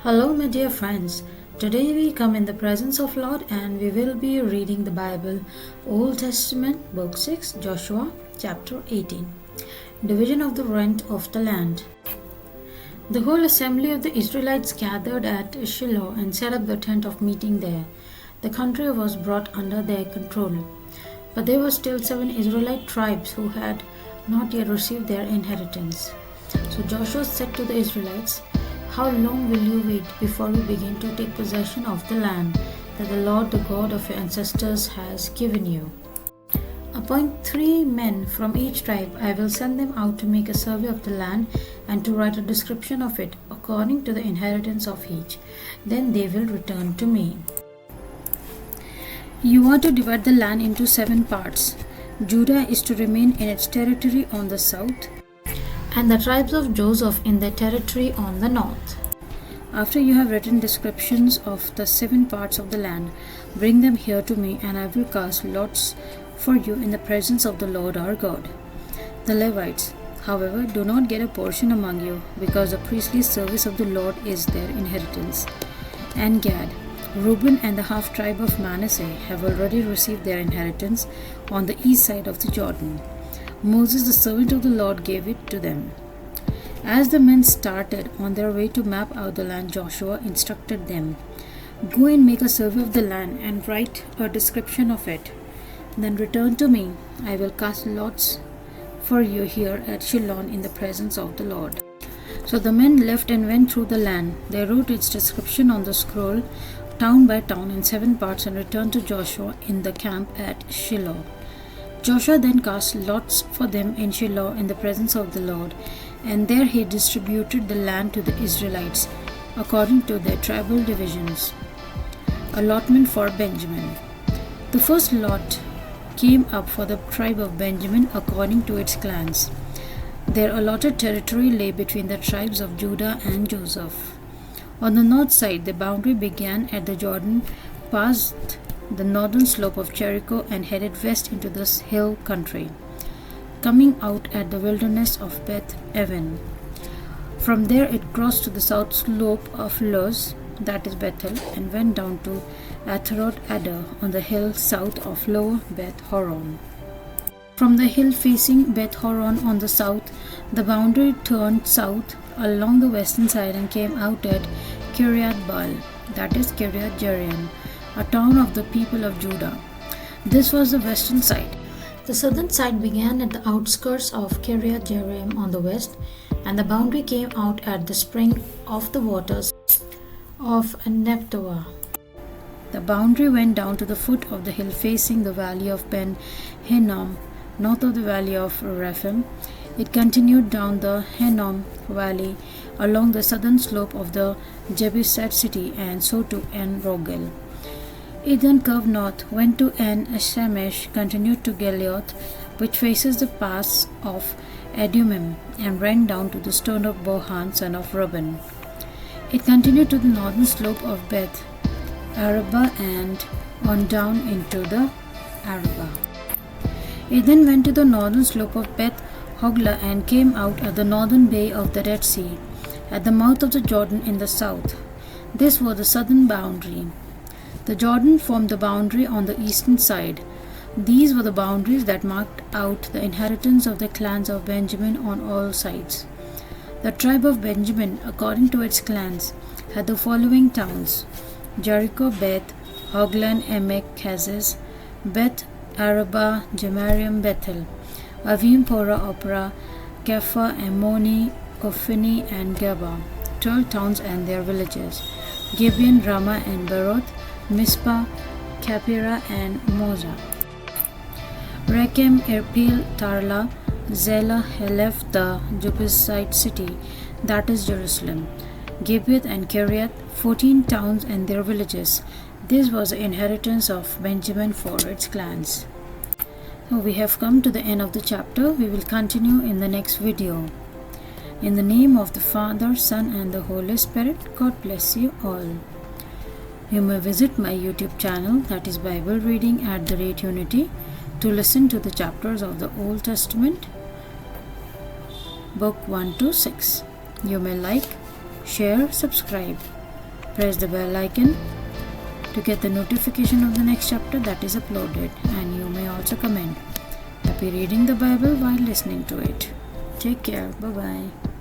Hello, my dear friends. Today we come in the presence of Lord and we will be reading the Bible, Old Testament, Book 6, Joshua, Chapter 18. Division of the rent of the land. The whole assembly of the Israelites gathered at Shiloh and set up the tent of meeting there. The country was brought under their control. But there were still 7 Israelite tribes who had not yet received their inheritance. So Joshua said to the Israelites, "How long will you wait before you begin to take possession of the land that the Lord, the God of your ancestors, has given you? Appoint 3 men from each tribe. I will send them out to make a survey of the land and to write a description of it according to the inheritance of each. Then they will return to me. You are to divide the land into 7 parts. Judah is to remain in its territory on the south, and the tribes of Joseph in their territory on the north. After you have written descriptions of the 7 parts of the land, bring them here to me, and I will cast lots for you in the presence of the Lord our God. The Levites, however, do not get a portion among you, because the priestly service of the Lord is their inheritance. And Gad, Reuben and the half-tribe of Manasseh have already received their inheritance on the east side of the Jordan. Moses, the servant of the Lord, gave it to them." As the men started on their way to map out the land, Joshua instructed them, "Go and make a survey of the land and write a description of it. Then return to me. I will cast lots for you here at Shiloh in the presence of the Lord." So the men left and went through the land. They wrote its description on the scroll, town by town, in 7 parts, and returned to Joshua in the camp at Shiloh. Joshua then cast lots for them in Shiloh in the presence of the Lord, and there he distributed the land to the Israelites according to their tribal divisions. Allotment for Benjamin. The first lot came up for the tribe of Benjamin according to its clans. Their allotted territory lay between the tribes of Judah and Joseph. On the north side, the boundary began at the Jordan, passed the northern slope of Jericho, and headed west into the hill country, coming out at the wilderness of Beth Aven. From there it crossed to the south slope of Luz, that is Bethel, and went down to Atharoth Adar on the hill south of Lower Beth Horon. From the hill facing Beth Horon on the south, the boundary turned south along the western side and came out at Kiryat Baal, that is Kiryat Jearim, a town of the people of Judah. This was the western side. The southern side began at the outskirts of Kiryat Jearim on the west, and the boundary came out at the spring of the waters of Nephtoah. The boundary went down to the foot of the hill facing the valley of Ben Hinnom, north of the valley of Rephaim. It continued down the Hinnom valley along the southern slope of the Jebusite city, and so to En Rogel. It then curved north, went to En Shemesh, continued to Gilead, which faces the pass of Adumim, and ran down to the stone of Bohan, son of Reuben. It continued to the northern slope of Beth Arabah and on down into the Arabah. It then went to the northern slope of Beth Hoglah and came out at the northern bay of the Red Sea, at the mouth of the Jordan in the south. This was the southern boundary. The Jordan formed the boundary on the eastern side. These were the boundaries that marked out the inheritance of the clans of Benjamin on all sides. The tribe of Benjamin, according to its clans, had the following towns: Jericho, Beth, Hoglan, Emek, Keziz, Beth Arabah, Jemariam, Bethel, Avim, Porah, Opera, Kepha, Ammoni, Ophini, and Geba, 12 towns and their villages: Gibeon, Ramah, and Beroth, Mizpah, Kapira, and Moza, Rechem, Irpil, Tarla, Zela, Helef, the Jebusite city, that is Jerusalem, Gibeath and Kiryat, 14 towns and their villages. This was the inheritance of Benjamin for its clans. So we have come to the end of the chapter. We will continue in the next video. In the name of the Father, Son, and the Holy Spirit, God bless you all. You may visit my YouTube channel, that is Bible Reading @Unity, to listen to the chapters of the Old Testament, Book 1 to 6. You may like, share, subscribe. Press the bell icon to get the notification of the next chapter that is uploaded, and you may also comment. Happy reading the Bible while listening to it. Take care. Bye bye.